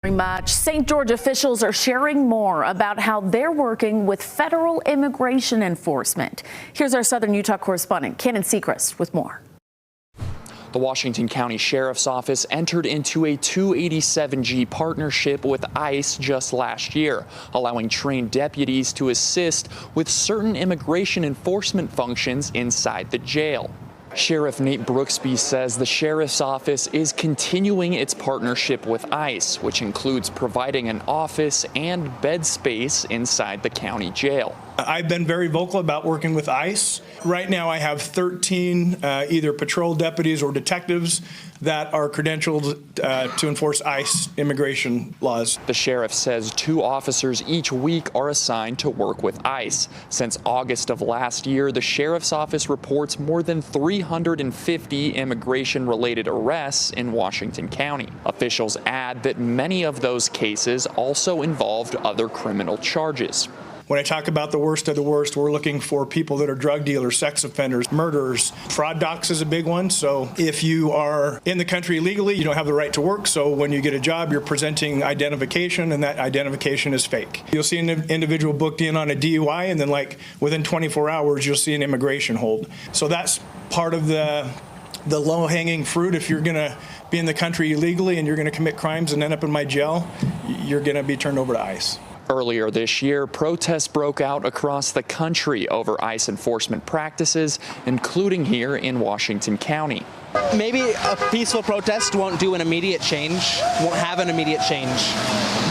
Very much. St. George officials are sharing more about how they're working with federal immigration enforcement. Here's our Southern Utah correspondent, Cannon Sechrist, with more. The Washington County Sheriff's Office entered into a 287G partnership with ICE just last year, allowing trained deputies to assist with certain immigration enforcement functions inside the jail. Sheriff Nate Brooksby says the Sheriff's Office is continuing its partnership with ICE, which includes providing an office and bed space inside the county jail. I've been very vocal about working with ICE. Right now I have 13 either patrol deputies or detectives that are credentialed to enforce ICE immigration laws. The sheriff says 2 officers each week are assigned to work with ICE. Since August of last year, the Sheriff's Office reports more than 350 immigration-related arrests in Washington County. Officials add that many of those cases also involved other criminal charges. When I talk about the worst of the worst, we're looking for people that are drug dealers, sex offenders, murderers. Fraud docs is a big one. So if you are in the country illegally, you don't have the right to work. So when you get a job, you're presenting identification, and that identification is fake. You'll see an individual booked in on a DUI, and then within 24 hours, you'll see an immigration hold. So that's part of the low-hanging fruit. If you're going to be in the country illegally and you're going to commit crimes and end up in my jail, you're going to be turned over to ICE. Earlier this year, protests broke out across the country over ICE enforcement practices, including here in Washington County. Maybe a peaceful protest won't do an immediate change, won't have an immediate change,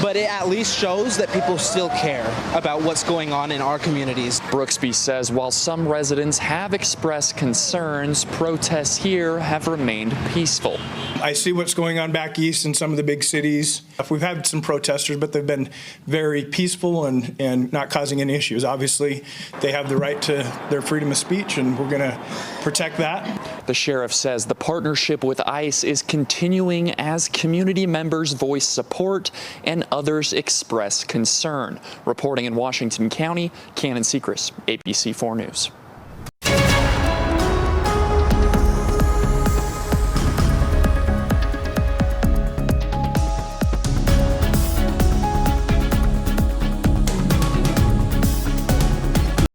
but it at least shows that people still care about what's going on in our communities. Brooksby says while some residents have expressed concerns, protests here have remained peaceful. I see what's going on back east in some of the big cities. We've had some protesters, but they've been very peaceful and not causing any issues. Obviously, they have the right to their freedom of speech, and we're going to protect that. The sheriff says the partnership with ICE is continuing as community members voice support and others express concern. Reporting in Washington County, Cannon Sechrist, ABC4 News.